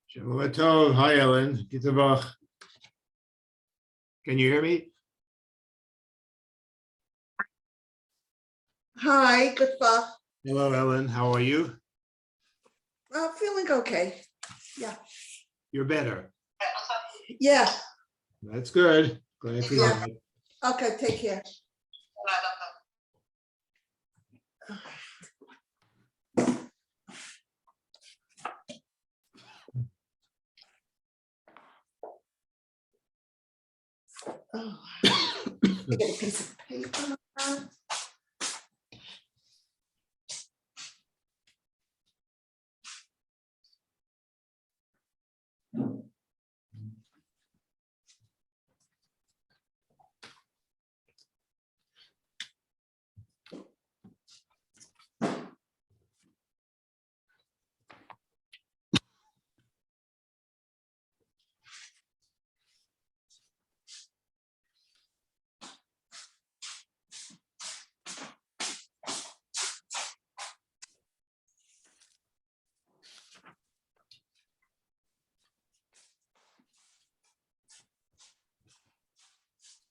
Shavua Tov. Hi, Ellen. Gitabach. Can you hear me? Hi, good fuck. Hello, Ellen. How are you? Feeling okay. Yeah. You're better. Yeah. That's good. Glad to hear Yeah. it. Okay, take care. Oh, get a piece of paper.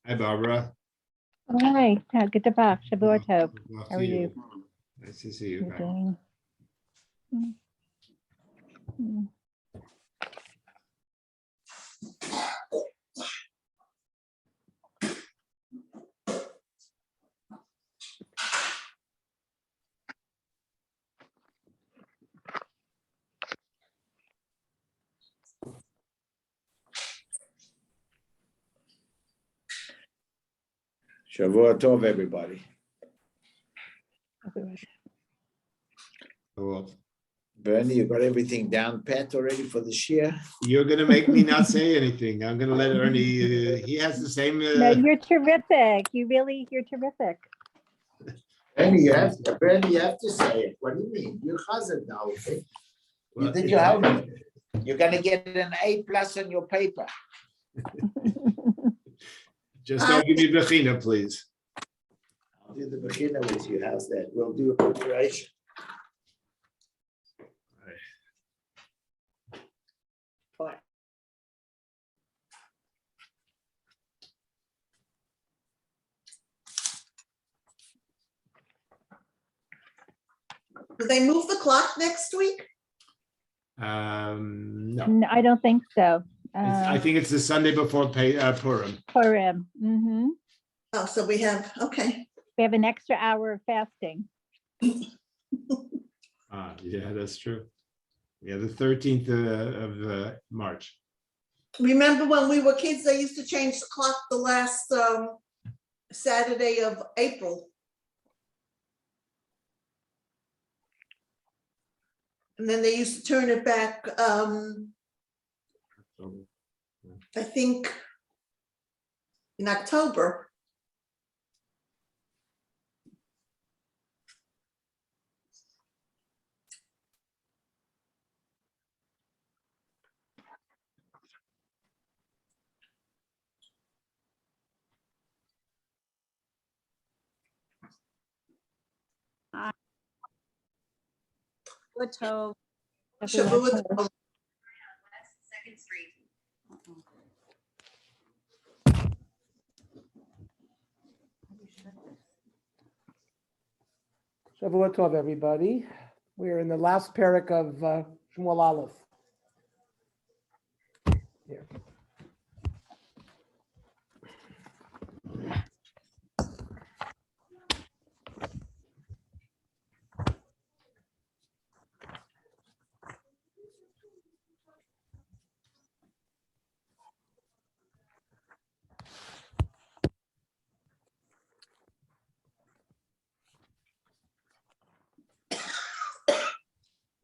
Hi, Barbara. Hi, good to back. Shavua Tov. Welcome How are to you? Nice to see you. You're back. doing? Mm. Shavua Tov, everybody. Well, Bernie, you got everything down pat already for this year? you're going to make me not say anything. I'm going to let Ernie, he has the same. No, you're terrific. You're terrific. Bernie, you have to say it. What do you mean? You're Chazan now, okay? You did your homework. You're gonna get an A+ on your paper. Just don't give me Bechina, please. I'll do the beginner with you. How's that? We'll do a preparation. Fine. Do they move the clock next week? No, No, I don't think so. I think it's the Sunday before Purim. Purim. Mhm. Oh, so we have, okay. We have an extra hour of fasting. Yeah, that's true. Yeah, the 13th of March. Remember when we were kids, they used to change the clock the last Saturday of April. And then they used to turn it back, I think, in October. Shavua Shavua Tov. Tov. Shavua Tov, everybody. We're in the last parak of Shmuel Aleph. Here.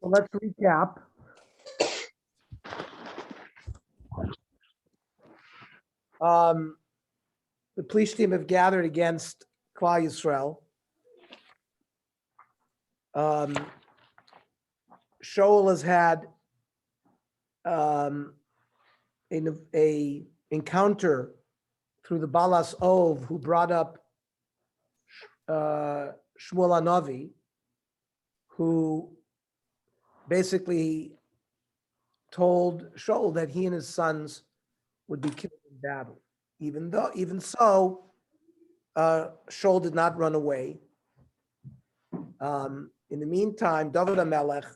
So let's recap. The police team have gathered against Klal Yisrael. Shogul has had a encounter through the Balas Ov, who brought up Shmuel Navi, who basically told Shaul that he and his sons would be killed in battle. Even so, Shaul did not run away. In the meantime, David HaMelech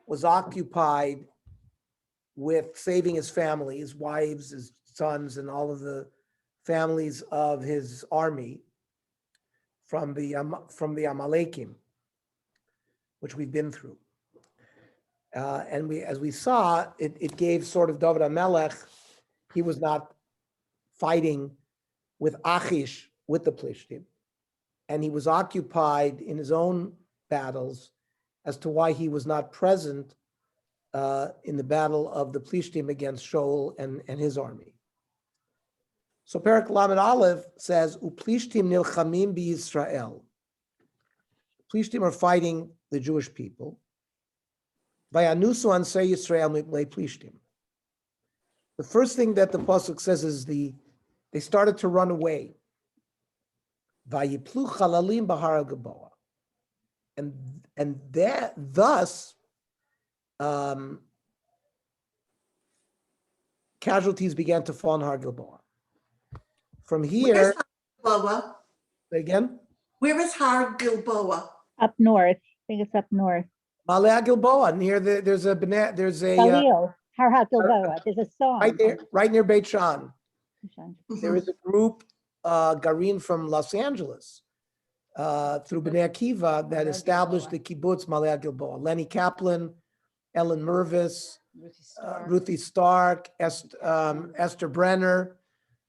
was occupied with saving his family, his wives, his sons, and all of the families of his army from the Amalekim, which we've been through. And as we saw, it gave sort of David HaMelech, he was not fighting with Achish, with the Plishtim, and he was occupied in his own battles as to why he was not present in the battle of the Plishtim against Shaul and his army. So Perek Lamed Aleph says, Uplishtim nilchamim b'Yisrael. Plishtim are fighting the Jewish people. Vayanusu ansei Yisrael mipnei Plishtim. The first thing that the pasuk says is they started to run away. Vayiplu chalalim b'har Gilboa, and that thus casualties began to fall on Har Gilboa. From Where's here, Har Gilboa? again, Where is Har Gilboa? Up north. I think it's up north. Malea Gilboa, near there's a Galil, Har Gilboa. There's a song. right near Beit Shan. There is a group, Garin from Los Angeles, through Bnei Akiva, that established the kibbutz Malea Gilboa. Lenny Kaplan, Ellen Mervis, Ruthie Stark, Esther Brenner.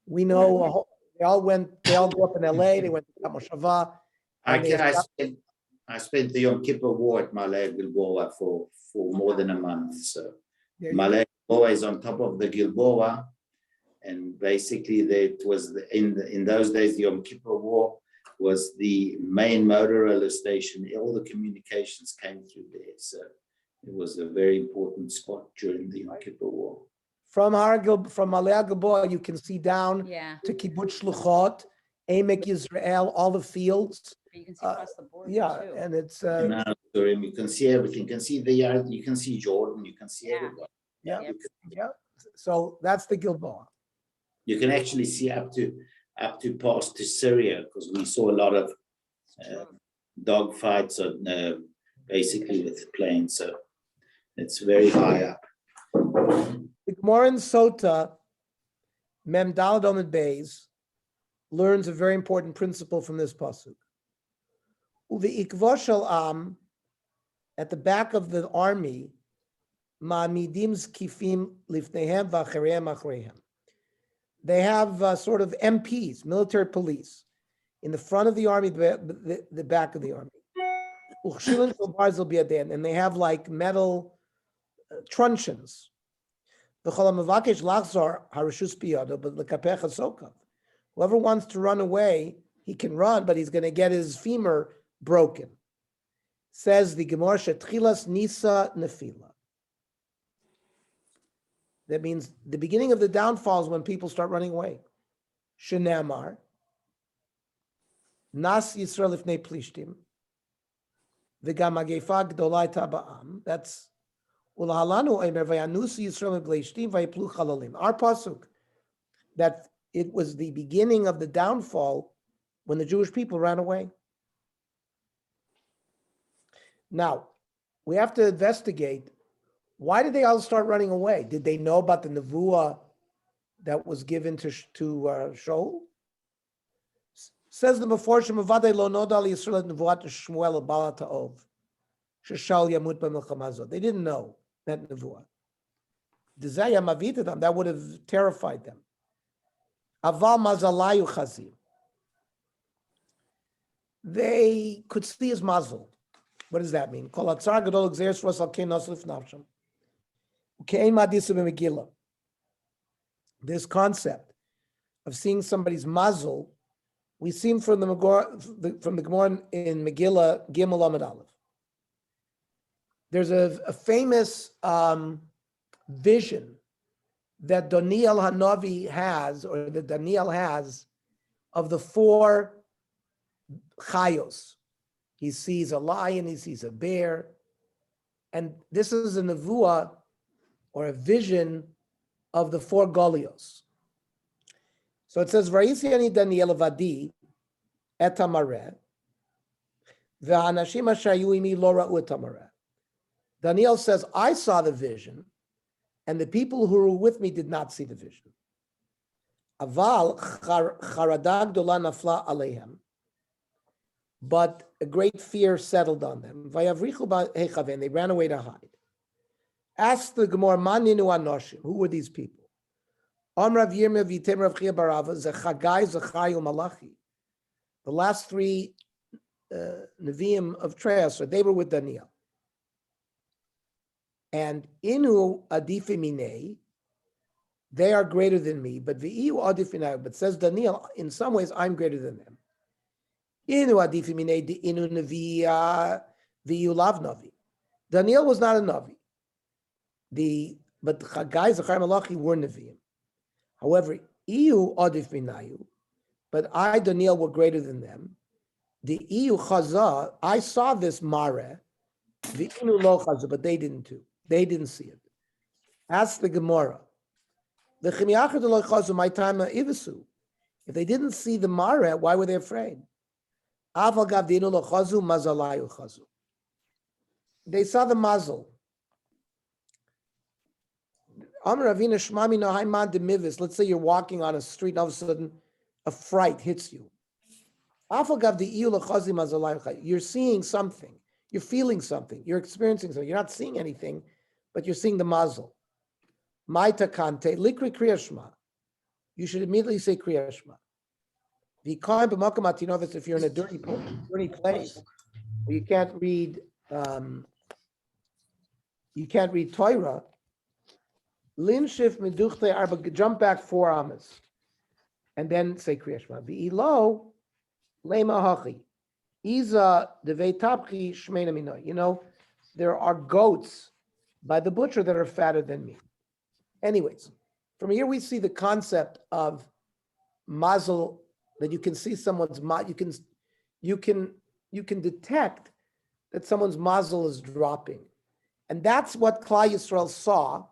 We know they all grew up in LA. They went to Kamoshava. I spent the Yom Kippur War at Malay Gilboa for more than a month. So Malay Gilboa is on top of the Gilboa, and basically that was in those days the Yom Kippur War was the main Motorola station. All the communications came through there, so it was a very important spot during the Yom Kippur War. From Malea Gilboa, you can see down to Kibbutz Shluchot, Emek Yisrael, all the fields. You can see across the board. Yeah, and it's You can see everything. You can see the yard. You can see Jordan. You can see everyone. yeah. So that's the Gilboa. You can actually see up to past to Syria, because we saw a lot of dog fights basically with planes. So it's very high up. The Gemara in Sota, Mem Daled Amud Beis, learns a very important principle from this pasuk. Uvi ikvoshel am, at the back of the army, ma'amidim zkifim lifnehem v'acharehem achreihem. They have sort of MPs, military police, in the front of the army, the back of the army. Uchshilin shel barzel biyadin, and they have like metal truncheons. Whoever wants to run away, he can run, but he's going to get his femur broken. Says the Gemara, Shetchilas Nisa Nefila. That means the beginning of the downfall is when people start running away. Shenamar, Nas Yisrael Ifnei Plishtim, V'gam Hagefa Gdolai Taba'am. That's our pasuk, that it was the beginning of the downfall when the Jewish people ran away. Now, we have to investigate, why did they all start running away? Did they know about the nevuah that was given to Shaul? Says the Meforshim, Avadei lo noda al Yisrael nevuat Shmuel bala ta'ov, sheshal yamut b'milchama. They didn't know that nevuah. That would have terrified them. Aval mazalayu chazim. They could see his muzzle. What does that mean? Kol hatzar gadol gzeres ros al kein naslif nafsham. Ukein madisu b'megillah. This concept of seeing somebody's muzzle, we see from the Gemara in Megillah Gimel Amud Aleph. There's a famous vision that Daniel Hanavi has, or that Daniel has, of the four chayos. He sees a lion, he sees a bear, and this is a nevuah or a vision of the four Golios. So it says, Vayisiani Daniel Vadi et hamareh, ve'anashim asher hayu imi lo ra'u et hamareh. Daniel says, I saw the vision, and the people who were with me did not see the vision. Aval charada gdola nafla aleihem, but a great fear settled on them. Vayavrichu ba'hechaven, they ran away to hide. Ask the Gemara, man ninu anoshim, who were these people? Amrav Yirmiyah v'yitem Rav Chia barava zechagai zechayu malachi. The last three Nevi'im of Treasure, they were with Daniel. And inu adifi minei, they are greater than me, but v'iu adifi minei, but says Daniel, in some ways, I'm greater than them. Inu adifi minei di inu nevi'ah v'iu lav navi. Daniel was not a navi. But Chagai, Zechariah, Malachi were nevi'im. However, iu adif minayu, but I, Daniel, were greater than them. The iu chazah, I saw this mare, the inu lo chazah, but they didn't too. They didn't see it. Ask the Gemara. The chimiyachad lo chazah, my time ivisu. If they didn't see the mare, why were they afraid? Aval gav the inu lo chazu, mazalayu chazu. They saw the mazel. Let's say you're walking on a street and all of a sudden a fright hits you. You're seeing something, you're feeling something, you're experiencing something. You're not seeing anything, but you're seeing the mazel. You should immediately say Kriya Shema. If you're in a dirty place where you can't read Torah, Linshif meduchte arba, jump back 4 amas, and then say Kriya Shema. V'ilo lema hachi, iza devei tapchi shmeina minoy. You know, there are goats by the butcher that are fatter than me. Anyways, from here we see the concept of mazel, that you can see someone's you can detect that someone's mazel is dropping, and that's what Klal Yisrael saw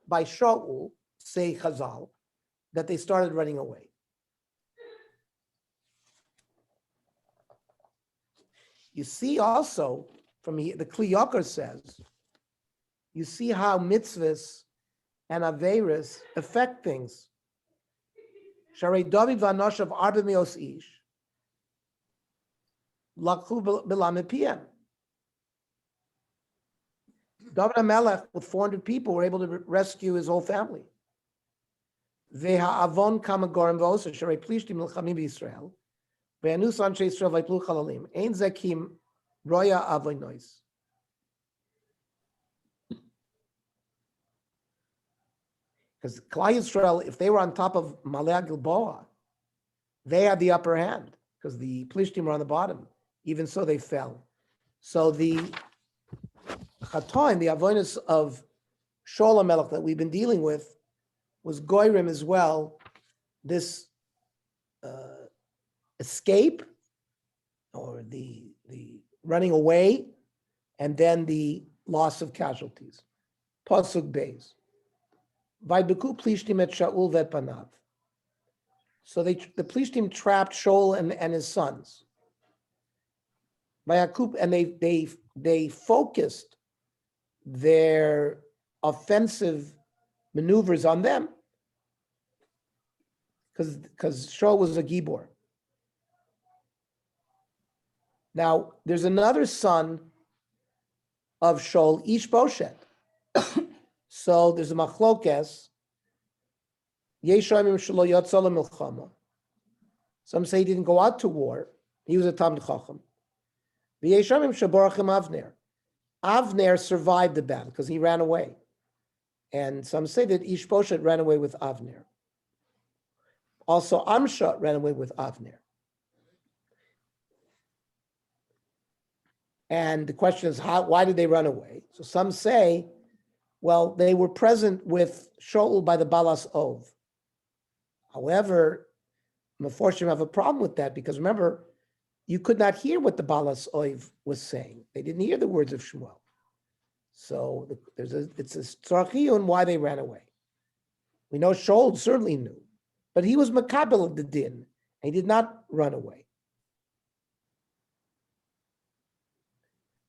by Shogul, say Chazal, that they started running away. You see also, from here, the Kli Yakar says, you see how mitzvahs and averis affect things. Sharei David v'anoshav arba me'os ish, lakhu b'lamed piyem. David HaMelech, with 400 people, were able to rescue his whole family. Ve'ha'avon kama gorim v'osa, sharei plishtim milchamim b'Yisrael, ve'anus anshe Yisrael v'yiplu chalalim, ein zekim roya avonois. Because Klal Yisrael, if they were on top of Malei Gilboa, they had the upper hand, because the plishtim were on the bottom. Even so, they fell. So the Chatoim, the avonis of Shaul HaMelech that we've been dealing with, was goyrim as well, this escape, or the running away, and then the loss of casualties. Pasuk Beis. Vaybeku plishtim et Shaul vet panav. So the plishtim trapped Shaul and his sons. Vayakub, and they focused their offensive maneuvers on them, because Shaul was a Gibor. Now, there's another son of Shaul, Ishboshet. So there's a machlokes. Some say he didn't go out to war. He was a Talmid Chacham. Avner survived the battle because he ran away. And some say that Ishboshet ran away with Avner. Also, Amsha ran away with Avner. And the question is, why did they run away? So some say, well, they were present with Shaul by the Balas Ov. However, Meforshim have a problem with that, because remember, you could not hear what the Balas Ov was saying. They didn't hear the words of Shmuel. So it's a tzarchi on why they ran away. We know Shaul certainly knew, but he was makabel of the din. He did not run away.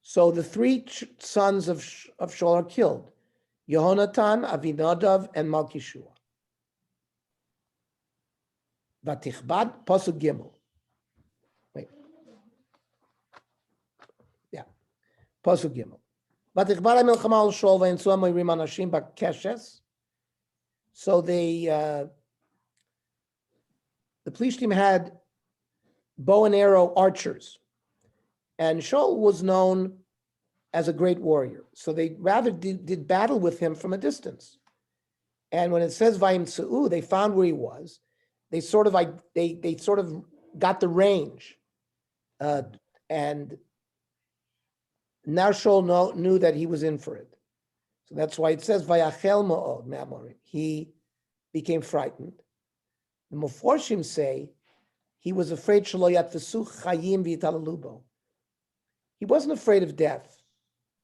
So the three sons of Shaul are killed: Yehonatan, Avinadav, and Malkishua. Vatichbad pasuk gimel. Wait. Yeah, pasuk gimel. Vatichbad milchama al Shaul v'yintzua moirim anashim b'keshes. So the Plishtim had bow and arrow archers, and Shaul was known as a great warrior. So they rather did battle with him from a distance. And when it says Vayim Tzu'u, they found where he was. They sort of got the range, and now Shaul knew that he was in for it. So that's why it says Vayachel Ma'od Me'amorim. He became frightened. The Meforshim say he was afraid Shelo Yatvesu Chayim V'Yitalalubo. He wasn't afraid of death,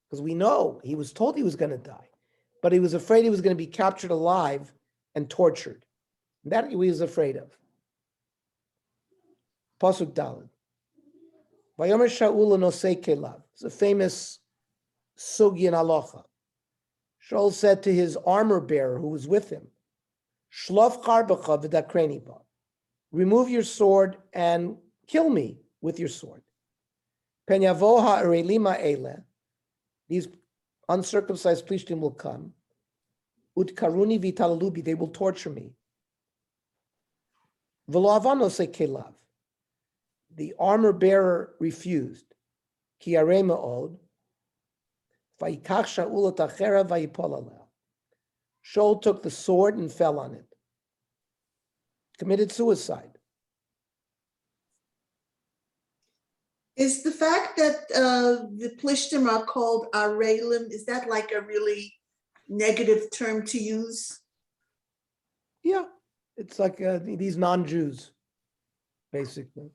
because we know he was told he was going to die, but he was afraid he was going to be captured alive and tortured. That he was afraid of. Pasuk Daled. Vayomer Shaul Nosei Kelav. It's a famous sugi in halacha. Shaul said to his armor bearer who was with him, Shlof Charbecha v'dakreni ba. Remove your sword and kill me with your sword. Pen yavo ha'arelima ele. These uncircumcised Plishtim will come. Utkaruni v'italalubi. They will torture me. V'lo avano se kelav. The armor bearer refused. Ki yarei me'od. Vayikach Shaul et achera vayipol aleh. Shaul took the sword and fell on it. Committed suicide. Is the fact that the Plishtim are called Arelim, is that like a really negative term to use? Yeah, it's like these non-Jews, basically.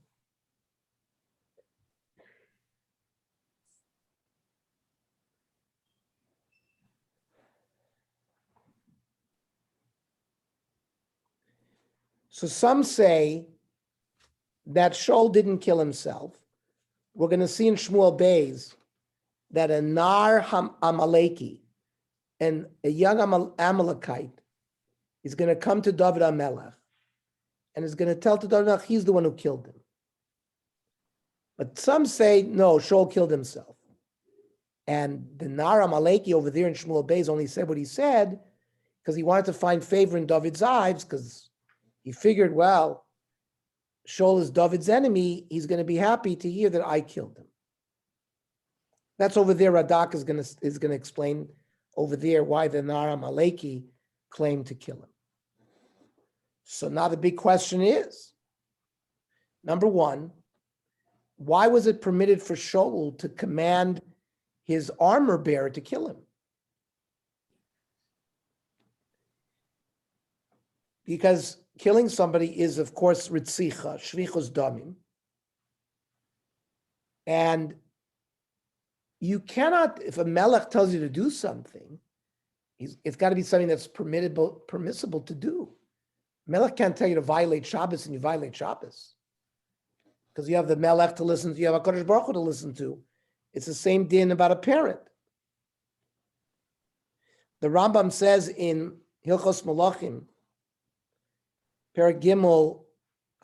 So some say that Shaul didn't kill himself. We're going to see in Shmuel Beis that a Nar Amaleki and a young Amalekite is going to come to David HaMelech and is going to tell to David HaMelech he's the one who killed him. But some say, no, Shaul killed himself. And the Nar Amaleki over there in Shmuel Beis only said what he said because he wanted to find favor in David's eyes, because he figured, well, Shaul is David's enemy. He's going to be happy to hear that I killed him. That's over there. Radak is going to explain over there why the Nar Amaleki claimed to kill him. So now the big question is, number one, why was it permitted for Shaul to command his armor bearer to kill him? Because killing somebody is, of course, ritzicha, shvichos damim. And you cannot, if a melech tells you to do something, it's got to be something that's permissible to do. Melech can't tell you to violate Shabbos and you violate Shabbos. Because you have the melech to listen to, you have HaKadosh Baruch Hu to listen to. It's the same din about a parent. The Rambam says in Hilchos Malachim, Perek Gimel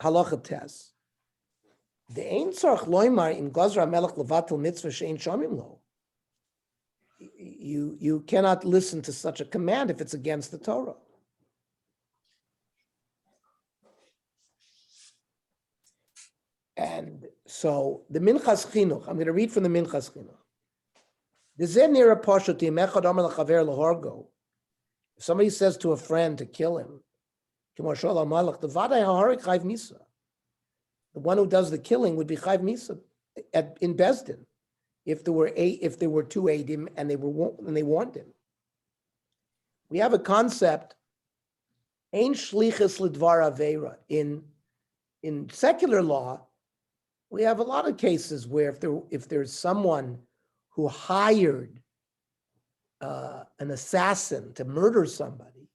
Halacha Tes, the Ein Tzarich Loimar in Gazra Melech Levatel Mitzvah Shein Shomim Lo. You cannot listen to such a command if it's against the Torah. And so the Minchas Chinuch, I'm going to read from the Minchas Chinuch. If somebody says to a friend to kill him, the one who does the killing would be chayv misa in Bezdin if there were two eidim and they warned him. We have a concept, ein shlichus lidvar aveira. In secular law, we have a lot of cases where if there's someone who hired an assassin to murder somebody.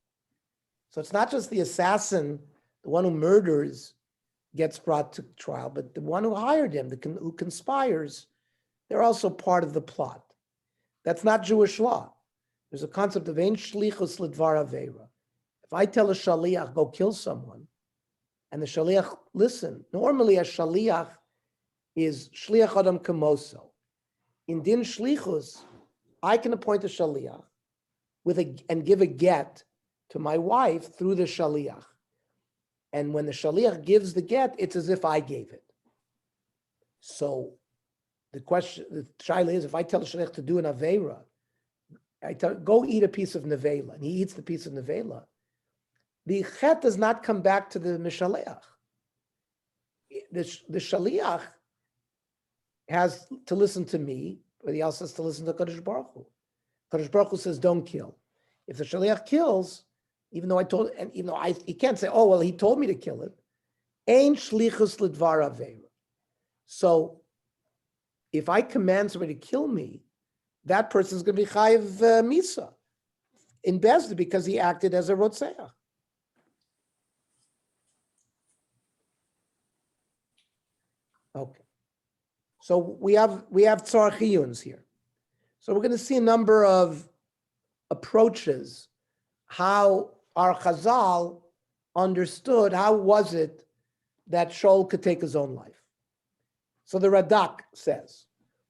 So it's not just the assassin, the one who murders gets brought to trial, but the one who hired him, who conspires, they're also part of the plot. That's not Jewish law. There's a concept of ein shlichus lidvar aveira. If I tell a shaliach, go kill someone, and the shaliach, listen, normally a shaliach is shliach adam kamoso. In din shlichus, I can appoint a shaliach and give a get to my wife through the shaliach. And when the shaliach gives the get, it's as if I gave it. So the shaila is, if I tell the shaliach to do an aveira, I tell, go eat a piece of nevela, and he eats the piece of nevela, the chet does not come back to the mishaleach. The shaliach has to listen to me, but he also has to listen to Kadosh Baruch Hu. Kadosh Baruch Hu says, don't kill. If the shaliach kills, even though I told, and even though he can't say, oh, well, he told me to kill it. Ein shlichus lidvar aveira. So if I command somebody to kill me, that person's going to be chayiv misa in Bezdin because he acted as a rotzeach. Okay. So we have tzar chiyuns here. So we're going to see a number of approaches how our Chazal understood how was it that Shaul could take his own life. So the Radak says,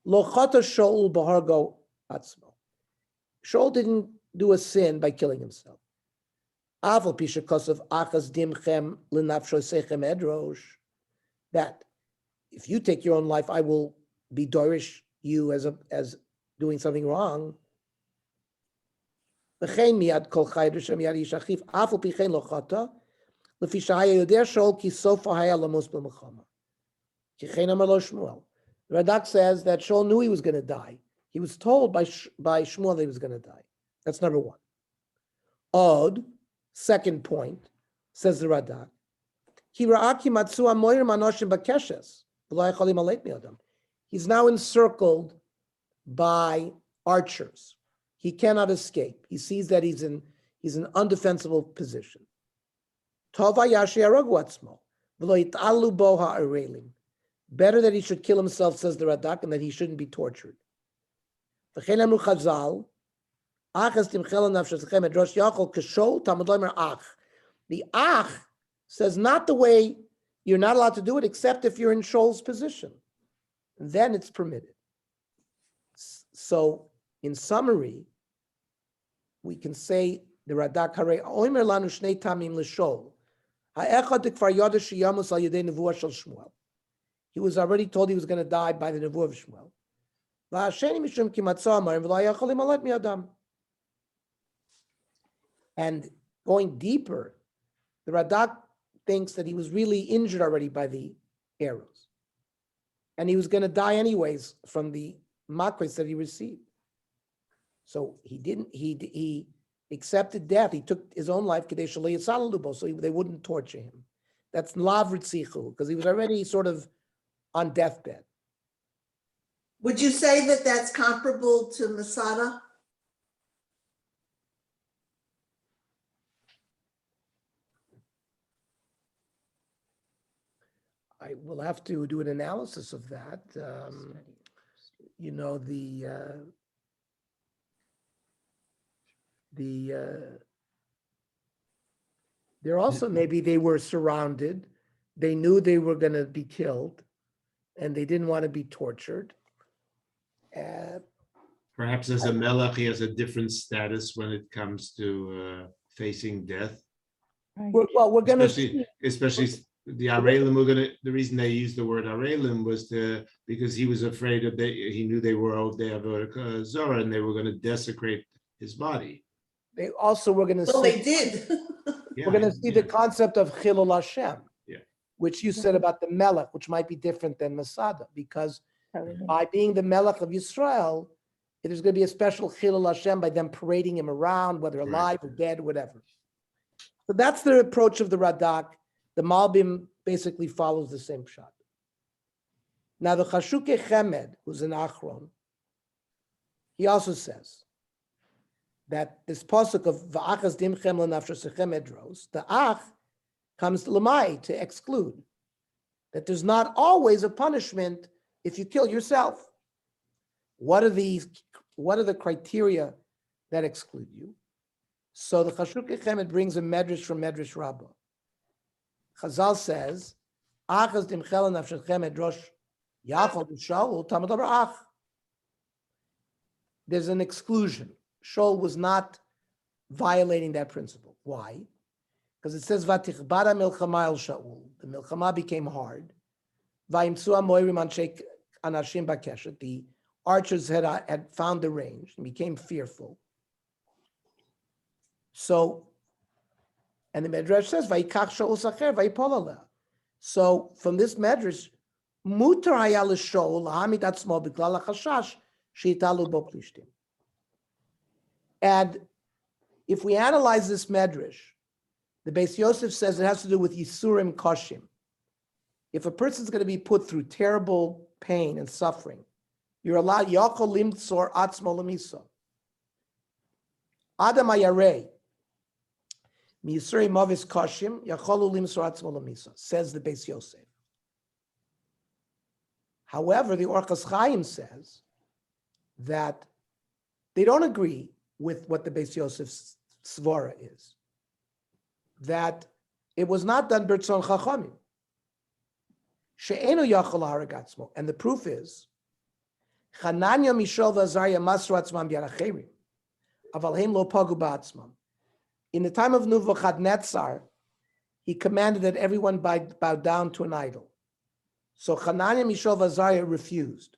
Lo chata Shaul b'hargo atzmo. Shaul didn't do a sin by killing himself. Aval pisha kosav achas dimchem l'nafsho sechem edrosh. That if you take your own life, I will be dorish you as doing something wrong. V'chein miyad kol chay d'shem yad ish achiv afal pichein lo chata lefi shahaya yoder Shaul ki sofa haya lamos b'mechama ki chein amar lo Shmuel. Radak says that Shaul knew he was going to die. He was told by Shmuel that he was going to die. That's number one. Od, second point, says the Radak. Ki ra'aki matzu amoyrim anoshim b'keshes v'lo yachalim aleit mi'adam. He's now encircled by archers. He cannot escape. He sees that he's in an undefensible position. Tova yashi aragu atzmo v'lo yitalu bo ha'arelim. Better that he should kill himself, says the Radak, and that he shouldn't be tortured. V'chein amru Chazal, achas timchel nafshechem edrosh yachol k'shol tamud loimer ach. The ach says not the way you're not allowed to do it, except if you're in Shaul's position. Then it's permitted. So, in summary, we can say the Radak Harei Oimer Lanu Shnei Tamim LeShaul. Ha'echad Kfar Yoda Sheyamus Al Yedei Nevuah Shel Shmuel. He was already told he was going to die by the Nevuah of Shmuel. V'Hasheni Mishum Ki Matzah Amarim V'lo Yachalim Alet Mi'adam. And going deeper, the Radak thinks that he was really injured already by the arrows, and he was going to die anyways from the makos that he received. So he accepted death. He took his own life, so they wouldn't torture him. That's lav ritzichu, because he was already sort of on deathbed. Would you say that that's comparable to Masada? I will have to do an analysis of that. There also, maybe they were surrounded. They knew they were going to be killed, and they didn't want to be tortured. Perhaps as a melech, he has a different status when it comes to facing death. Right. We're going to especially the Arelim. The reason they used the word Arelim was because he was afraid of he knew they were Avodah Zorah and they were going to desecrate his body. They also were going to. Well, they did. We're going to see the concept of Chilul Hashem, which you said about the Melech, which might be different than Masada, because by being the Melech of Yisrael, there's going to be a special Chilul Hashem by them parading him around, whether alive or dead, whatever. So that's the approach of the Radak. The Malbim basically follows the same shot. Now the Chashuke Chemed, who's an Achron, he also says, that this pasuk of va'achas dimchem lenafshosechem edros, the ach comes to lamai to exclude that there's not always a punishment if you kill yourself. What are the criteria that exclude you? So the Chashuk Chemed brings a medrash from Medrash Rabbah. Chazal says, "Achas dimchel nafshechem edrosh yachol Shogul tamad ach." There's an exclusion. Shogul was not violating that principle. Why? Because it says, "Vatichbara milchama el Shaul." The milchama became hard. Vayimtzu amoyrim anshei anashim bakeshet. The archers had found the range and became fearful. So, and the Medrash says, "Vayikach Shaul sacher vayipol aleh." So, from this Medrash, mutar haya l'Shaul lahamid atzmo b'klal hachashash sheitalu bo plishtim. And if we analyze this Medrash, the Beis Yosef says it has to do with Yisurim Koshim. If a person's going to be put through terrible pain and suffering, you're allowed Yachol Limtzor Atzmo Lemisa. Adam Ayarei Miyisuri Mavis Koshim Yacholu Limtzor Atzmo Lemisa, says the Beis Yosef. However, the Orchos Chaim says that they don't agree with what the Beis Yosef's svara is, that it was not done b'rtzon chachamim. She'enu yachol harag atzmo, and the proof is Chananya, Mishael, v'Azariah masru atzmam b'yaracherim, aval heim lo pagu ba'atzmam. In the time of Nebuchadnezzar, he commanded that everyone bow down to an idol. So Chananya, Mishael, v'Azariah refused,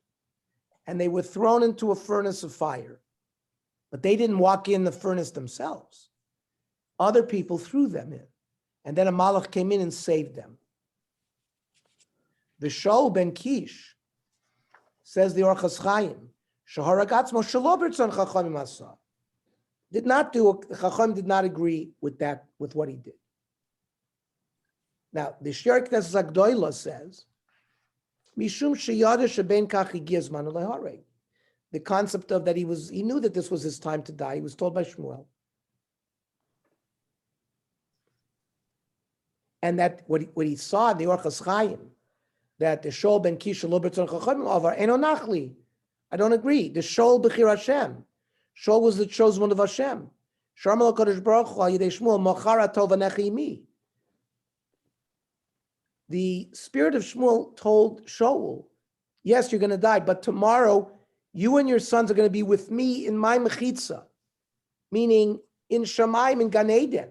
and they were thrown into a furnace of fire. But they didn't walk in the furnace themselves. Other people threw them in. And then a malach came in and saved them. The Shaul ben Kish, says the Orchos Chaim, Shaharagatmo shelo b'rtzon chachamim asa. Did not do, the Chacham did not agree with that, with what he did. Now, the Sher Knesset Agdoila says, Mishum sheyada sheben kach higia zmanu lehareg. The concept of that he knew that this was his time to die. He was told by Shmuel. And that what he saw in the Orchos Chaim, that the Shaul ben Kish lo b'rtzon chachamim avar eno nachli. I don't agree. The Shaul b'chir Hashem. Shaul was the chosen one of Hashem. Sharmel HaKadosh Baruch Hu al yidei Shmuel machara tov anechi imi. The spirit of Shmuel told Shaul, yes, you're going to die, but tomorrow you and your sons are going to be with me in my mechitza, meaning in Shamayim, in Gan Eden.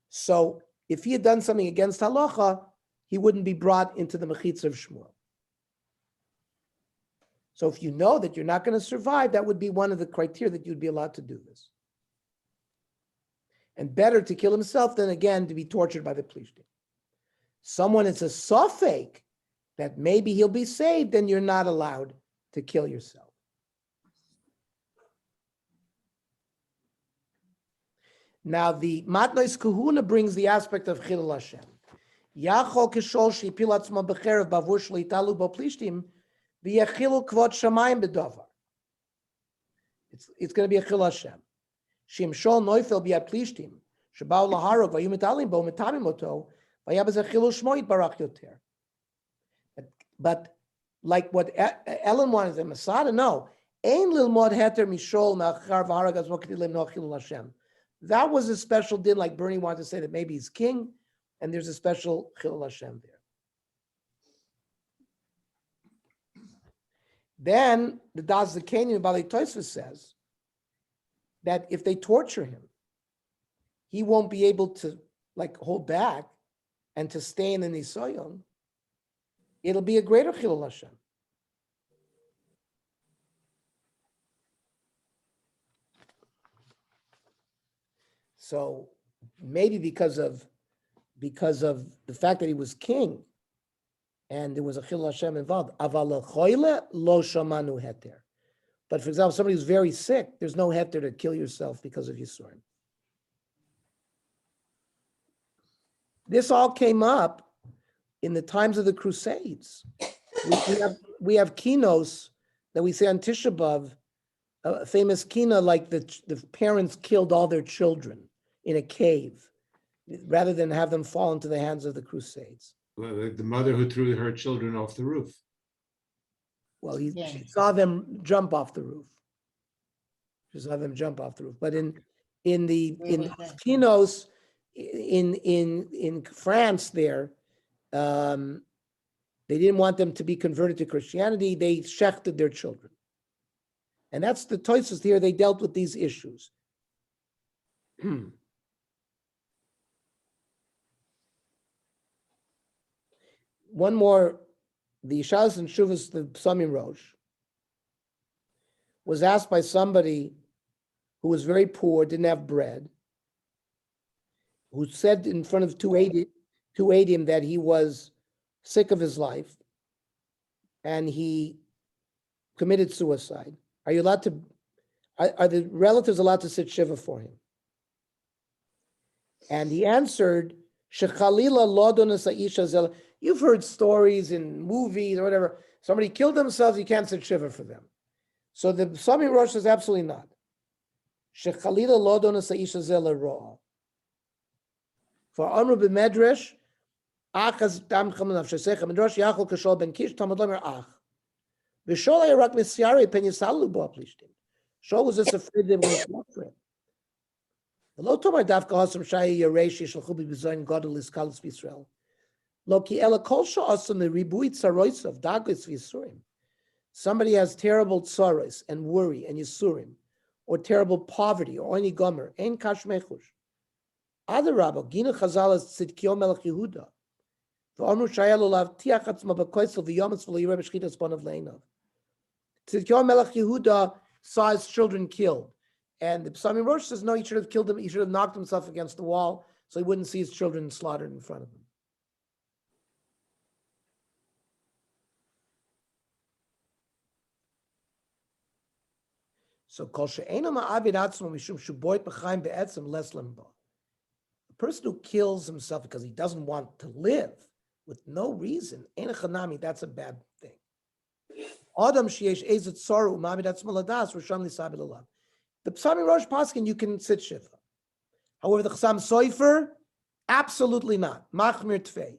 So if he had done something against halacha, he wouldn't be brought into the mechitza of Shmuel. So if you know that you're not going to survive, that would be one of the criteria that you'd be allowed to do this. And better to kill himself than, again, to be tortured by the plishtim. Someone is a safek that maybe he'll be saved, then you're not allowed to kill yourself. Now, the Matnos Kahuna brings the aspect of Chilul Hashem. Yachol kishol sheipil atzma b'cherev bavur shleitalu bo plishtim v'yachilul kvod shamayim b'davar. It's going to be a Chilul Hashem. Shim shol noifel b'yad plishtim shebao laharog v'yu mitalim bo mitamim oto v'yabaz achilul shmoit barach yoter. But like what Ellen wanted, the Masada, no. Ein lilmod heter mishol ma'achar v'harag az moketilim no Chilul Hashem. That was a special din, like Bernie wanted to say that maybe he's king, and there's a special Chilul Hashem there. Then the Das Zakeni Bali Tosfos says that if they torture him, he won't be able to hold back and to stay in the Nisoyon. It'll be a greater Chilul Hashem. So maybe because of the fact that he was king, and there was a Chilul Hashem involved. Aval choyle lo shamanu heter. But for example, somebody who's very sick, there's no heter to kill yourself because of Yisurim. This all came up in the times of the Crusades. We have kinos that we say on Tisha B'Av a famous kina, like the parents killed all their children in a cave rather than have them fall into the hands of the Crusades. Well, the mother who threw her children off the roof. Well, Yeah. she saw them jump off the roof. She saw them jump off the roof. But in the kinos in France there, they didn't want them to be converted to Christianity. They shechted their children. And that's the Tosfos here. They dealt with these issues. One more, the Shas and Shuvas, the Psamim Rosh, was asked by somebody who was very poor, didn't have bread, who said in front of 280 that he was sick of his life and he committed suicide. Are you allowed to, are the relatives allowed to sit shiva for him? And he answered, Shechalila lodonas aisha zel. You've heard stories in movies or whatever. Somebody killed themselves, you can't sit shiva for them. So the Psamim Rosh says absolutely not. Shechalila lodonas aisha zel ra. For Amru b'medrash, achas dam chaman avshesech medrash yachol kashol ben kish tamad lamer ach. V'shol ayarak misyari pen yisalu bo aplishtim. Shol was just afraid they were going to walk for him. Lo tomar davka hasam shayi yareshi shalchu b'bizayin gadol iskalos b'Yisrael. Lo ki ela kol sha'asam ribui tsarois of dagos v'yisurim. Somebody has terrible tsaros and worry and yisurim, or terrible poverty, or any gomer, ein kash mechush. Other rabbi, Gina Chazalas Tzidkiyo Melech Yehuda. V'omru shayelu lav tiach atzma b'koisel v'yometz v'lo yireh b'shchitas bonav le'enav. Tzidkiyo Melech Yehuda saw his children killed. And the Psamim Rosh says, no, he should have killed them. He should have knocked himself against the wall so he wouldn't see his children slaughtered in front of him. So, kol she'ena ma'avid atzmo mishum shuboit b'chaim be'etzem les lemba. A person who kills himself because he doesn't want to live with no reason, ena chanami, that's a bad thing. Adam sheyesh ezet soru ma'avid atzmo ladas rishon lisabed alav. The Psamim Rosh Paskin, you can sit shiva. However, the Chassam Sofer, absolutely not. Machmir tfei.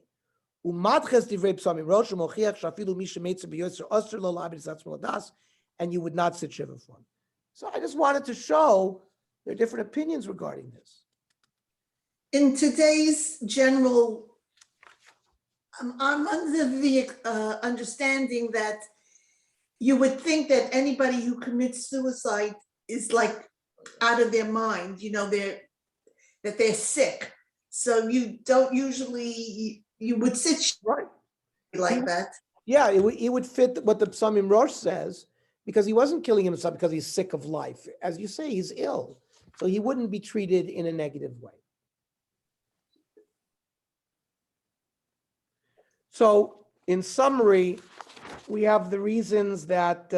Umadches divrei Psamim Rosh umochiach shafilu misha meitzer b'yoser osir lo la'abed atzmo ladas, and you would not sit shiva for him. So I just wanted to show there are different opinions regarding this. In today's general, I'm under the understanding that you would think that anybody who commits suicide is like out of their mind, that they're sick. So you don't usually, you would sit Right. like that. Yeah, it would fit what the Psamim Rosh says, because he wasn't killing himself because he's sick of life. As you say, he's ill. So he wouldn't be treated in a negative way. So in summary, we have the reasons that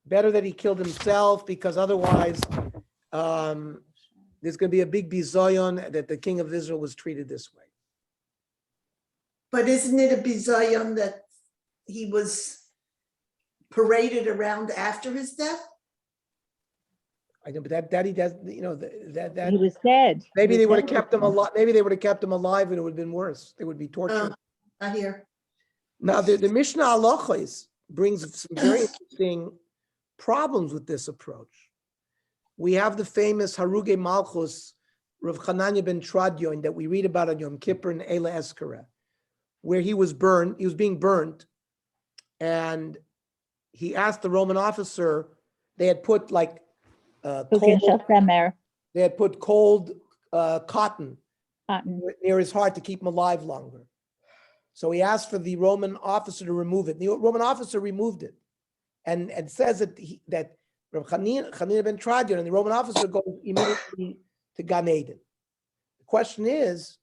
better that he killed himself, because otherwise there's going to be a big bizoyon that the king of Israel was treated this way. But isn't it a bizayon that he was paraded around after his death? I know, but that he does, that He was dead. maybe He they was would have dead. kept him alive. Maybe they would have kept him alive, and it would have been worse. They would be tortured. I hear. Now, the Mishnah Halachos brings some very interesting problems with this approach. We have the famous Haruge Malchus, Rav Chananya ben Tradion, that we read about on Yom Kippur and Eila Eskara, where he was being burned, and he asked the Roman officer, they had put like Cooking cold cotton cotton. near his heart to keep him alive longer. So he asked for the Roman officer to remove it. The Roman officer removed it, and says that Rav Chanina ben Tradion and the Roman officer goes immediately to Gan Eden. The question is,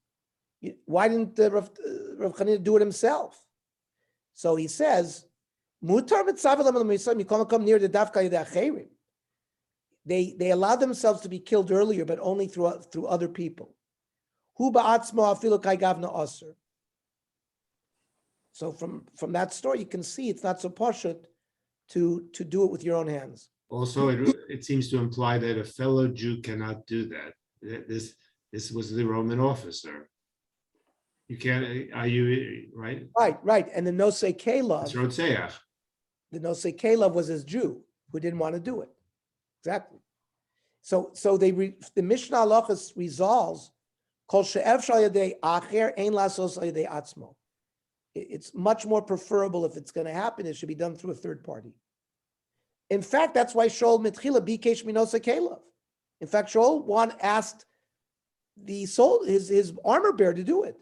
why didn't Rav Chanina do it himself? So he says, "Mutar b'tzav you can't come near the dafka yedei." They allowed themselves to be killed earlier, but only through other people. Hu ba'atzmo afilu kai gavna aser. So from that story, you can see it's not so pashut to do it with your own hands. Also, it seems to imply that a fellow Jew cannot do that. This was the Roman officer. You can't, are you, right? Right. And the Nosei It's Caleb, Rotzeach. the Nosei Caleb was his Jew who didn't want to do it. Exactly. So the Mishnah Halachos resolves, Kol she'ef shal yadei acher ein lasos al yadei atzmo. It's much more preferable if it's going to happen, it should be done through a third party. In fact, that's why Shol mitchila bikesh minosei Caleb. In fact, Shol asked his armor bearer to do it.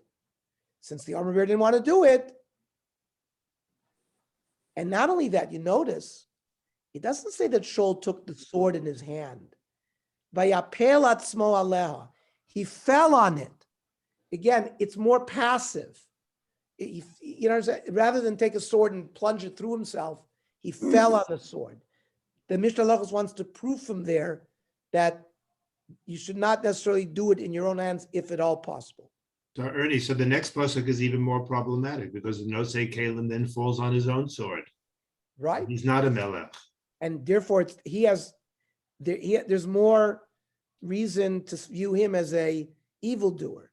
Since the armor bearer didn't want to do it, and not only that, you notice, it doesn't say that Shol took the sword in his hand. Vayapel atzmo aleha. He fell on it. Again, it's more passive. You know, rather than take a sword and plunge it through himself, he fell on the sword. The Mishnah Halachos wants to prove from there that you should not necessarily do it in your own hands if at all possible. So Ernie, so the next pasuk is even more problematic because the Nosei Caleb then falls on his own sword. Right? He's not a melech. And therefore, there's more reason to view him as a evildoer.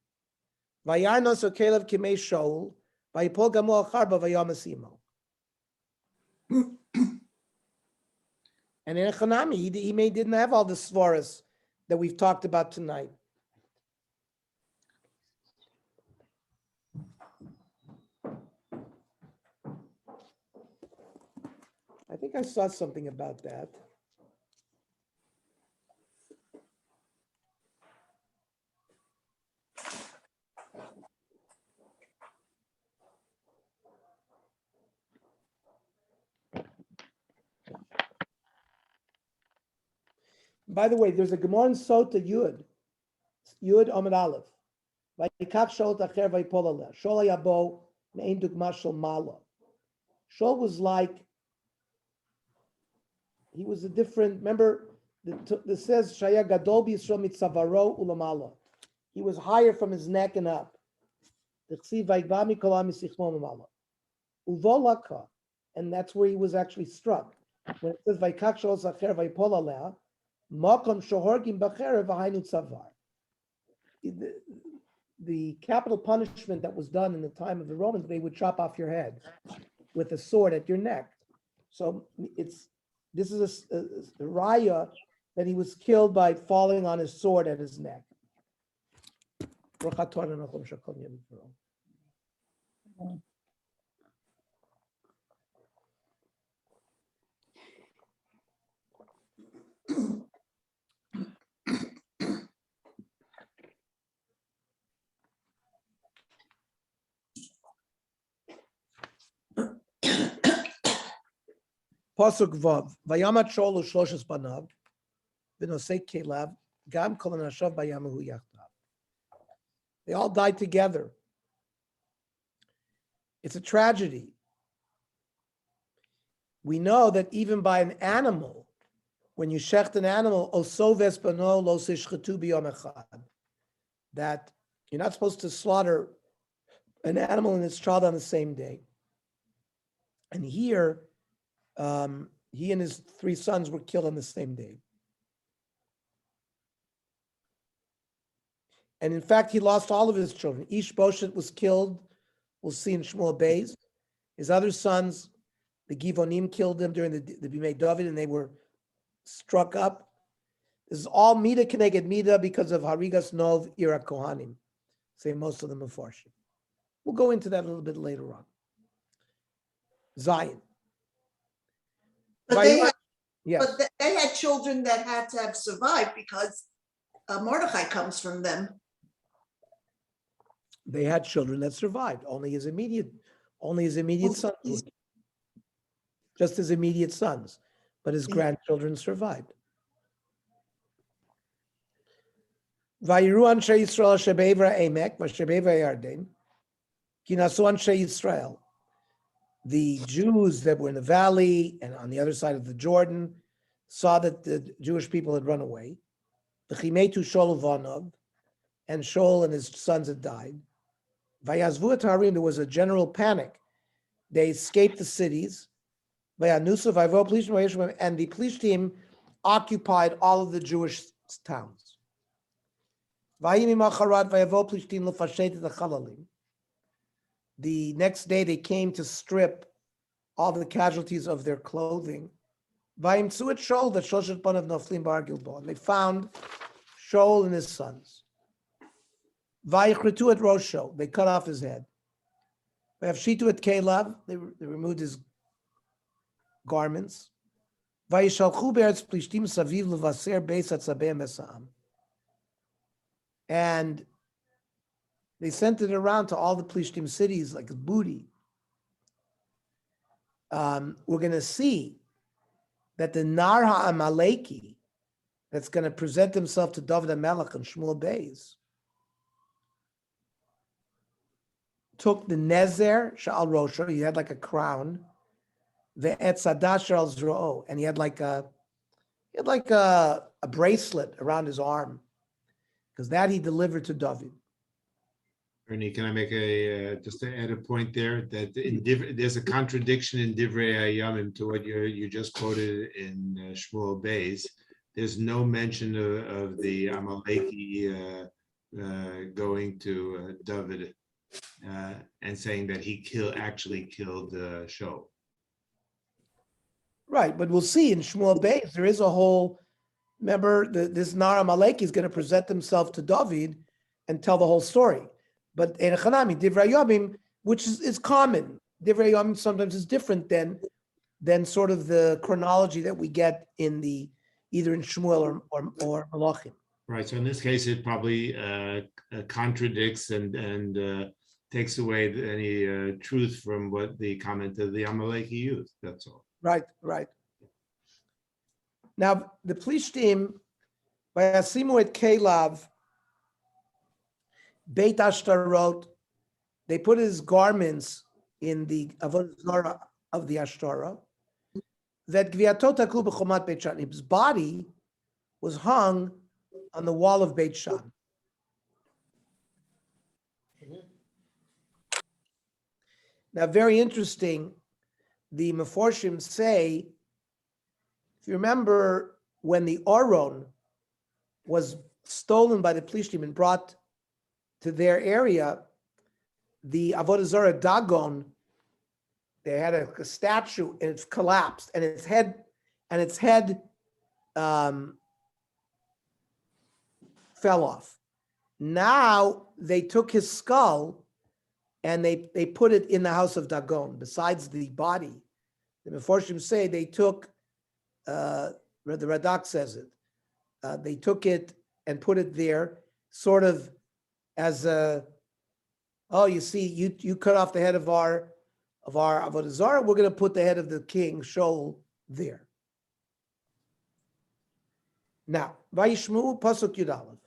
Vayar Nosei Caleb kimei Shaul, vayipol gamu al charba vayamasimo. And in Hanami, he didn't have all the svaras that we've talked about tonight. I think I saw something about that. By the way, there's a Gemara in Sota Yud Amud Aleph. Vayikach Shol tacher vayipol aleh. Shol hayabo me'ein dugma shel mala. Shol was like, he was a different, remember, this says, Shaya Gadol B'Yisrael mitzavaro ulamala. He was higher from his neck and up. Uvolaka, and that's where he was actually struck. When it says, Vaikach Shol Zacher Vayipol Aleh, Makom Shohorgim Bacher V'hainu Tzavar. The capital punishment that was done in the time of the Romans, they would chop off your head with a sword at your neck. So this is a raya that he was killed by falling on his sword at his neck. Pasuk Vav, Vayamat Shol u'shloshes banav, v'nosei kelav, gam kol anashav bayamahu yachdav. They all died together. It's a tragedy. We know that even by an animal, when you shecht an animal, osoves bano lo sishchetu b'yom echad, that you're not supposed to slaughter an animal and its child on the same day. And here, he and his 3 sons were killed on the same day. And in fact, he lost all of his children. Ishbosheth was killed. We'll see in Shmuel Beis. His other sons, the Givonim, killed them during the Bimei David, and they were struck up. This is all Mida Keneged Mida because of Harigas Nov Ira Kohanim. Say most of them are Farshim. We'll go into that a little bit later on. Zion. But they had children that had to have survived because Mordechai comes from them. They had children that survived. Only his immediate sons, just his immediate sons, but his grandchildren survived. Vayiru Anshe Yisrael Shebevra Emek V'Shebevra Yarden Ki Nasu Anshe Yisrael. The Jews that were in the valley and on the other side of the Jordan saw that the Jewish people had run away. The Chimetu Shol Uvanov, and Shol and his sons had died. Vayazvu et Harim, there was a general panic. They escaped the cities. And the Plishtim occupied all of the Jewish towns. The next day they came to strip all the casualties of their clothing. And they found Shogul and his sons. They cut off his head. They removed his garments. And they sent it around to all the Plishtim cities like booty. We're going to see that the Nar HaAmaleki that's going to present himself to David HaMelech and Shmuel Beis took the Nezer Sha'al Rosho, he had like a crown, the Etzadah Sha'al Zro'o, and he had like a bracelet around his arm, because that he delivered to David. Ernie, can I make just to add a point there that there's a contradiction in Divrei Hayamim to what you just quoted in Shmuel Beis. There's no mention of the Amaleki going to David and saying that he actually killed Shogul. Right, but we'll see in Shmuel Beis there is a whole. Remember, this Nar Amaleki is going to present himself to David and tell the whole story. But in Chanami, Divrei Hayamim, which is common, Divrei Hayamim sometimes is different than sort of the chronology that we get in either in Shmuel or Malachim. Right. So in this case, it probably contradicts and takes away any truth from what the comment of the Amaleki used. That's all. Right. Now the Plishtim, by Asimu et Kelav, Beit Ashtarot, they put his garments in the Avodah Zarah of the Ashtorah. That Gviatot Haku b'chomat Beit Shan, his body was hung on the wall of Beit Shan. Now, very interesting, the Meforshim say, if you remember when the Aron was stolen by the Plishtim and brought to their area, the Avodah Zarah Dagon, they had a statue and it's collapsed and its head fell off. Now they took his skull and they put it in the house of Dagon besides the body. The Meforshim say they took, the Radak says it, they took it and put it there sort of as a, oh, you see, you cut off the head of our Avodah Zarah, we're going to put the head of the king, Shogul, there. Now, Vayishmu pasuk Yud Aleph.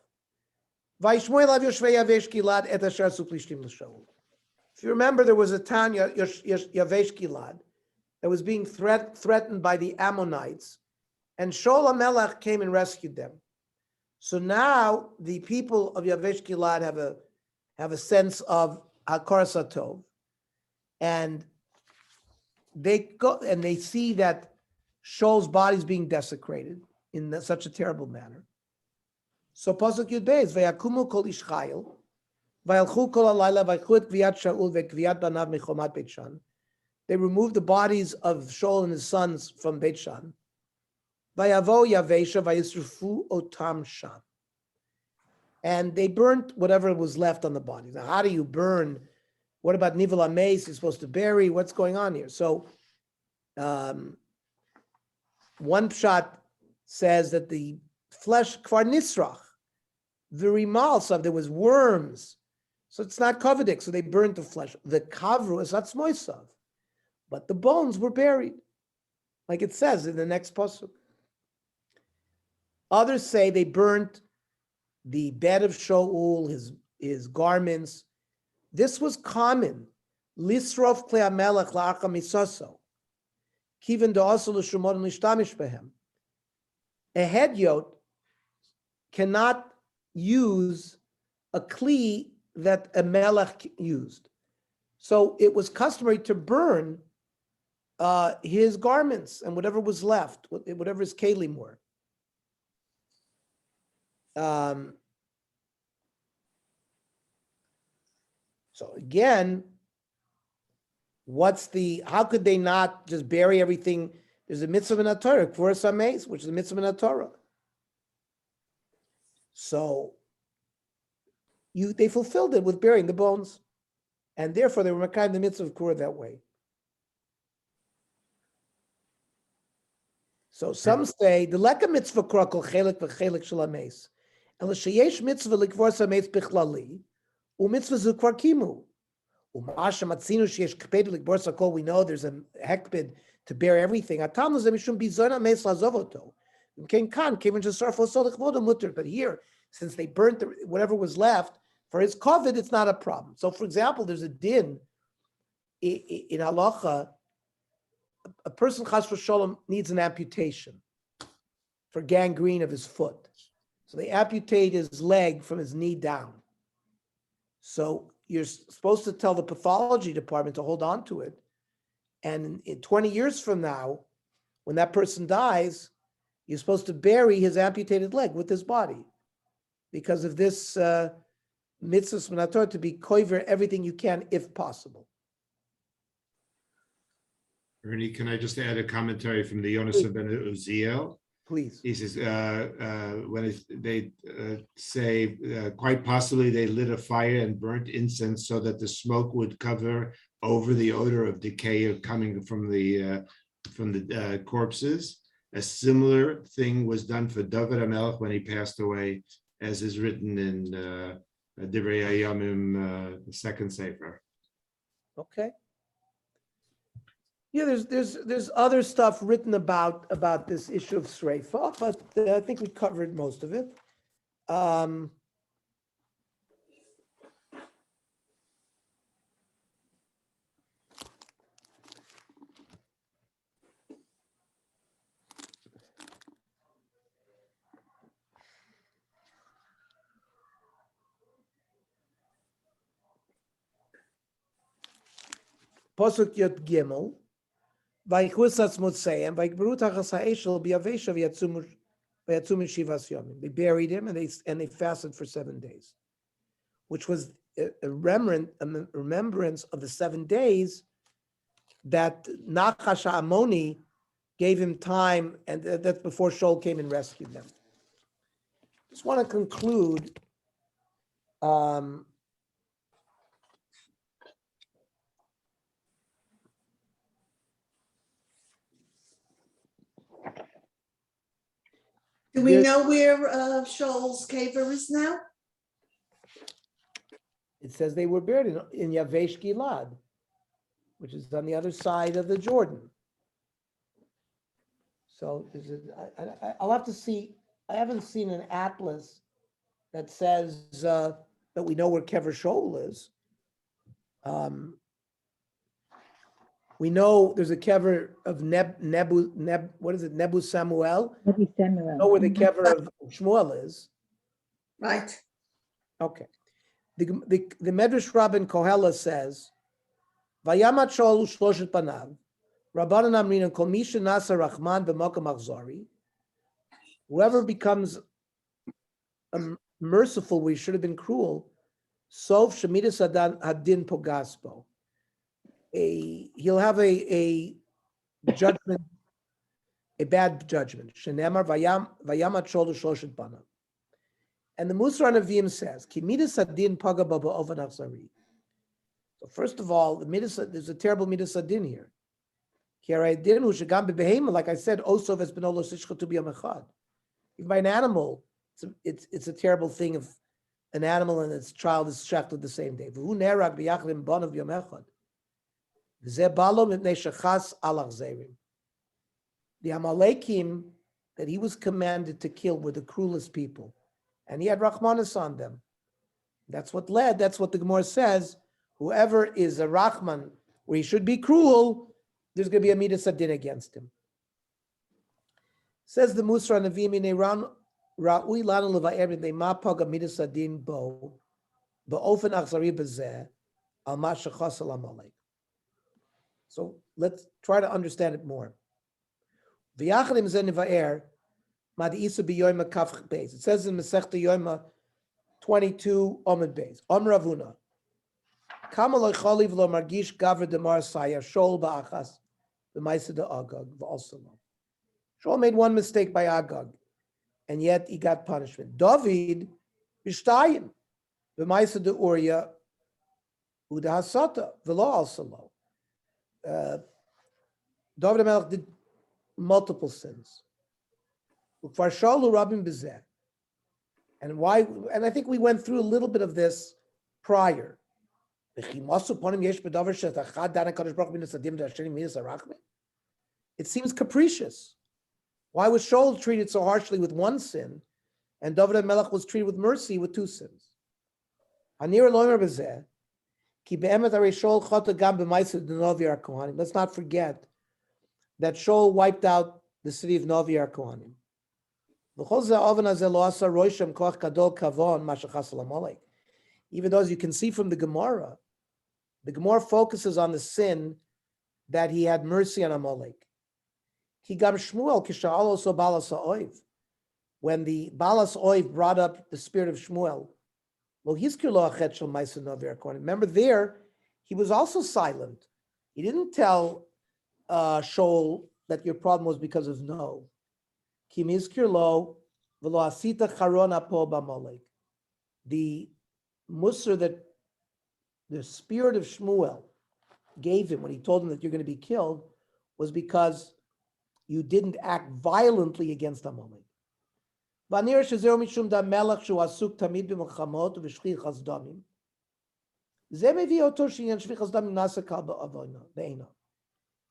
Vayishmu elav Yoshvei Yavesh Gilad et asher asu Plishtim l'Shogul. If you remember, there was a town, Yavesh Gilad, that was being threatened by the Ammonites, and Shogul HaMelech came and rescued them. So now the people of Yavesh Gilad have a sense of Hakaras HaTov, and they go and they see that Shogul's body is being desecrated in such a terrible manner. So pasuk Yud Beis, Vayakumu kol ish chayil, vayalchu kol halayla vaychu et kviat Shaul ve'kviat banav mechomat Beit Shan. They removed the bodies of Shogul and his sons from Beit Shan. Vayavo Yavesha vayisrufu otam sham. And they burnt whatever was left on the bodies. Now, how do you burn? What about Nivel HaMeis? You're supposed to bury. What's going on here? So, one pshat says that the flesh kvar nisrach, the rimal, there was worms, so it's not kovedik. So they burnt the flesh. The kavru is atzmoisav, but the bones were buried, like it says in the next pasuk. Others say they burnt the bed of Shogul, his garments. This was common. Lisrof klei hamelech la'archa misaso. Kiven da'asu l'shumot l'shtamish behem. A hedyot cannot use a kli that a melech used. So it was customary to burn his garments and whatever was left, whatever his kelim were. So again, how could they not just bury everything? There's a mitzvah in the Torah, Kvuras HaMeis, which is a mitzvah in the Torah. So they fulfilled it with burying the bones. And therefore they were makayim the mitzvah of Kura that way. So some say the leka mitzvah kura kol chelik v'chelik shel hameis. El sheyesh mitzvah likvor hameis bichlali, u mitzvah zu kvar kimu. U'ma'asha matzinu sheyesh kped likvor sakol. We know there's a hekped to bear everything. Atam lezem mishum bizon hameis lazovoto. Ken kan kevin shesarfo solich vodo mutter. But here, since they burnt whatever was left for his kovid, it's not a problem. So, for example, there's a din in halacha. A person chas v'sholom needs an amputation for gangrene of his foot. So they amputate his leg from his knee down. So you're supposed to tell the pathology department to hold on to it. And in 20 years from now, when that person dies, you're supposed to bury his amputated leg with his body because of this mitzvah minator to be koiver everything you can if possible. Ernie, can I just add a commentary from the Yonas ben Uziel? Please. He says, when they say, quite possibly they lit a fire and burnt incense so that the smoke would cover over the odor of decay coming from the corpses. A similar thing was done for David HaMelech when he passed away, as is written in Divrei Hayamim, the second sefer. Okay. Yeah, there's other stuff written about this issue of Sreifa, but I think we covered most of it. Pasuk Yot Gimel. They buried him and they fasted for 7 days, which was a remembrance of the 7 days that Nachash Amoni gave him time, and that's before Shogul came and rescued them. Just want to conclude. Do we know where Shogul's caver is now? It says they were buried in Yavesh Gilad, which is on the other side of the Jordan. So I'll have to see. I haven't seen an atlas that says that we know where Kever Shogul is. We know there's a kever of Nebu Samuel. Navi Shmuel. Know where the kever of Shmuel is. Right. Okay. The Medrash Rabbin Kohela says, "Vayamat Shaul shloshet panav, Rabbanan Amrina kol misha nasa Rachman b'makam achzari." Whoever becomes merciful where he should have been cruel, Sof shemidas hadin pogaspo. He'll have a judgment, a bad judgment. Shenemar vayamat shol shloshet panav. And the Musar Nevi'im says, "Ki midas hadin paga baba ovan achzari." So first of all, there's a terrible midas hadin here. Ki harai din hu shegam bebehema, like I said, osov es benolo sishchatu b'yom echad. Even by an animal, it's a terrible thing if an animal and its child is shechted the same day. V'hu nerag b'yachlim banav b'yom echad. V'zeh balo mipnei shechas al achzerim. The Amalekim that he was commanded to kill were the cruelest people. And he had Rachmanis on them. That's what the Gemara says. Whoever is a Rachman, where he should be cruel, there's going to be a Midas Adin against him. Says the Musar Nevi'im in Iran, Ra'ui lanu leva'er they ma paga Midas Adin bo, ba'ofen achzari bezeh, al ma shechas al Amalek. So let's try to understand it more. V'yachadim zen va'er, mad isa b'yoyma kaf beis. It says in Masechta Yoyma 22 Omid beis. Om Ravuna. Kama lo choliv lo margish gavra demar saya shol ba'achas b'maisa de Agag v'alsalo. Shol made one mistake by Agag, and yet he got punishment. David b'shtayim b'maisa de Uriah u'de hasata v'lo alsalo. David HaMelech did multiple sins. And why? And I think we went through a little bit of this prior. It seems capricious. Why was Shaul treated so harshly with one sin, and David HaMelech was treated with mercy with two sins? Let's not forget that Shaul wiped out the city of Navi Kohanim. Even though, as you can see from the Gemara focuses on the sin that he had mercy on Amalek. When the Balas Oiv brought up the spirit of Shmuel, remember there, he was also silent. He didn't tell Shaul that your problem was because of no. The musr that the spirit of Shmuel gave him when he told him that you're going to be killed was because you didn't act violently against Amalek.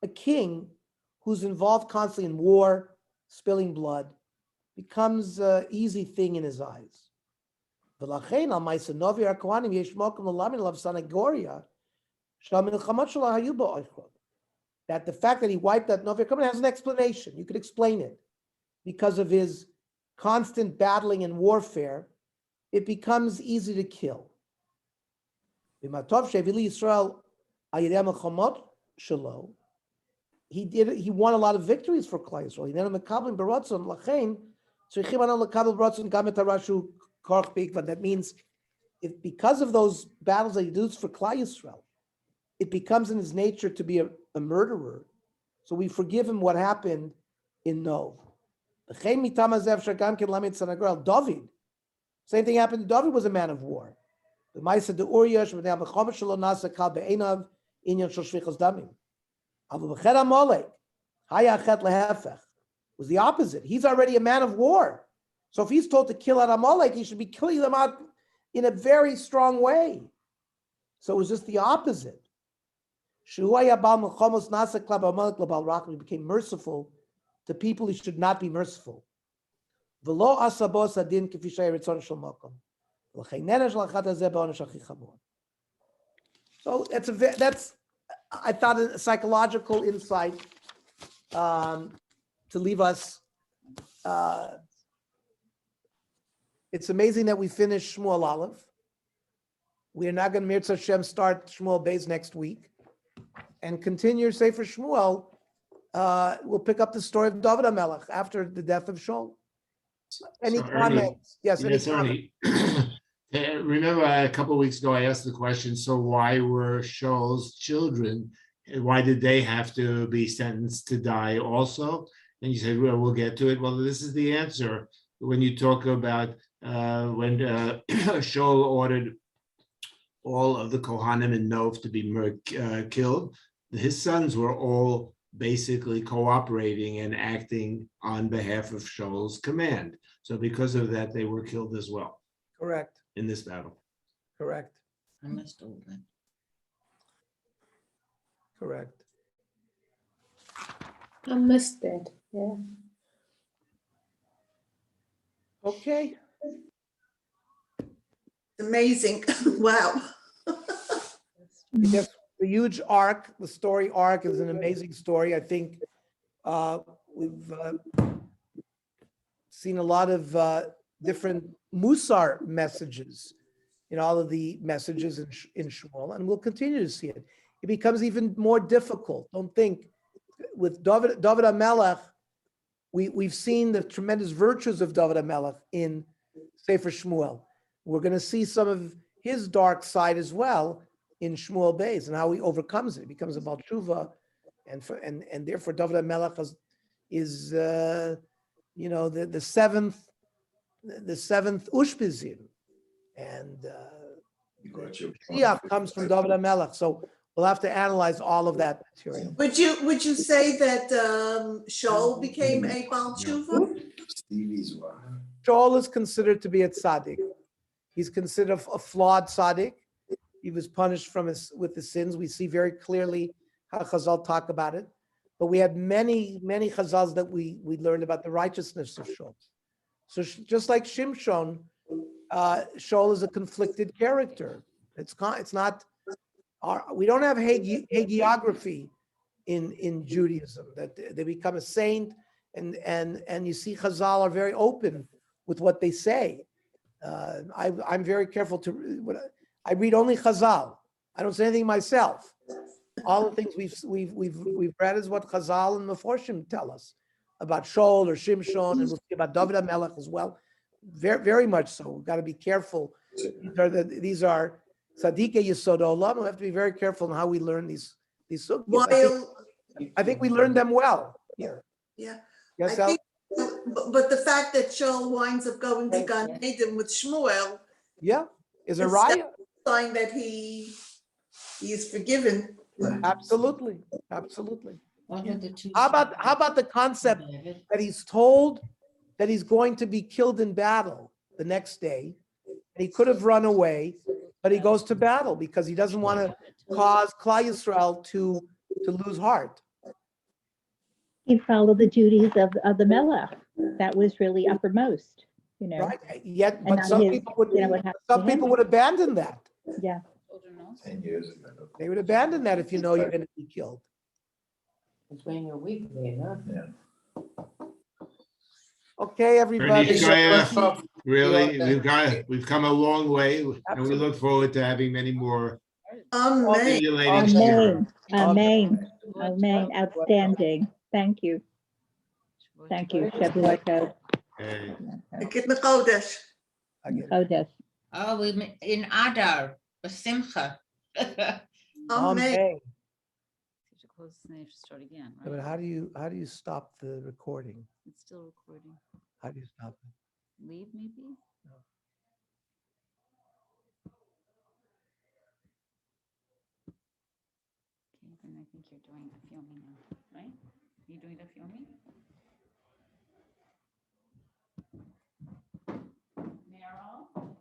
A king who's involved constantly in war, spilling blood, becomes an easy thing in his eyes. That the fact that he wiped out Navi Kohanim has an explanation. You could explain it. Because of his constant battling and warfare, it becomes easy to kill. He won a lot of victories for Klal Yisrael. That means if because of those battles that he does for Klal Yisrael, it becomes in his nature to be a murderer. So we forgive him what happened in Nov. David, same thing happened to David, was a man of war. The Maisa de Uriah, was the opposite. He's already a man of war. So if he's told to kill out Amalek, he should be killing them out in a very strong way. So it was just the opposite. He became merciful to people he should not be merciful. So that's I thought a psychological insight to leave us. It's amazing that we finished Shmuel Aleph. We are not going to Mirza Hashem start Shmuel Beis next week and continue Sefer Shmuel. We'll pick up the story of David HaMelech after the death of Shaul. Any comments? Yes, any comments? Remember a couple of weeks ago, I asked the question, so why were Shaul's children, why did they have to be sentenced to die also? And you said, well, we'll get to it. Well, this is the answer. When you talk about when Shaul ordered all of the Kohanim and Nov to be killed, his sons were all basically cooperating and acting on behalf of Shaul's command. So because of that, they were killed as well. Correct. In this battle. Correct. I missed all that. Correct. I missed that. Yeah. Okay. Amazing. Wow. Yes, the huge arc, the story arc is an amazing story. I think we've seen a lot of different Musar messages in all of the messages in Shmuel, and we'll continue to see it. it becomes even more difficult. Don't think with David HaMelech, we've seen the tremendous virtues of David HaMelech in Sefer Shmuel. We're going to see some of his dark side as well in Shmuel Beis and how he overcomes it. It becomes about tshuva, and therefore David HaMelech is the seventh Ushpizim, and Mashiach comes from David HaMelech. So we'll have to analyze all of that material. Would you say that Shaul became a Baal Tshuva? Shaul is considered to be a tzaddik. He's considered a flawed tzaddik. He was punished with his sins. We see very clearly how Chazal talk about it. But we had many Chazals that we learned about the righteousness of Shaul. So just like Shimshon, Shaul is a conflicted character. It's not. We don't have hagiography in Judaism that they become a saint, and you see Chazal are very open with what they say. I'm very careful I read only Chazal. I don't say anything myself. All the things we've read is what Chazal and Meforshim tell us about Shaul or Shimshon, and we'll see about David HaMelech as well. Very, very much so. We've got to be careful. These are Tzadikei Yesod Olam. We have to be very careful in how we learn these sugyas. I think we learned them well here. Yeah. Yes, I think, but the fact that Shaul winds up going to Gan Eden with Shmuel, yeah, is a It's riot. sign that he is forgiven. Absolutely. How about the concept that he's told that he's going to be killed in battle the next day, and he could have run away, but he goes to battle because he doesn't want to cause Klal Yisrael to lose heart. He followed the duties of the Melech. That was really uppermost, Right? Yet, And but now some his- people would what happened to some people him. would abandon that. Yeah. 10 years ago. They would abandon that if you know you're going to be killed. It's when you're weak, huh? Okay, everybody. Bernie, really, we've come a long way, and we look forward to having many more Amen. stimulating shiurim. Amen. Outstanding. Thank you. Shavua Tov. Okay. Kitne Kodesh. Chodesh. Oh, we in Adar, Basimcha. Amen. Amen. You should close this and you should start again, Yeah, but right? how do you stop the recording? It's still recording. How do you stop it? Leave maybe? Okay, then I think you're doing the filming now, right? You doing the filming? Meryl?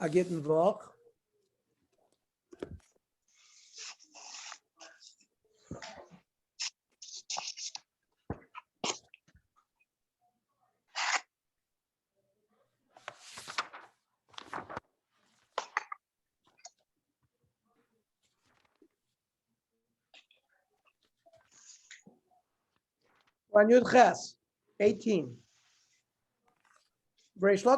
Agitten Woch. On Yud Ches, 18. Which is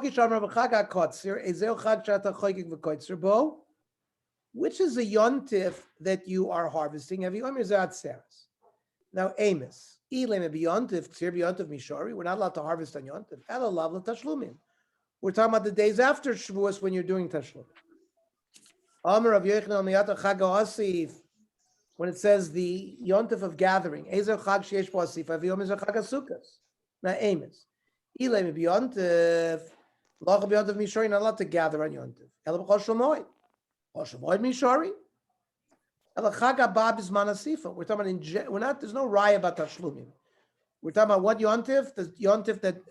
the yontif that you are harvesting? Now, Amos. We're not allowed to harvest on yontif. We're talking about the days after Shavuos when you're doing tashlum. When it says the yontif of gathering, now, Amos. You're not allowed to gather on yontif. We're talking about we're not. There's no raya about tashlumim. We're talking about what yontif? The yontif that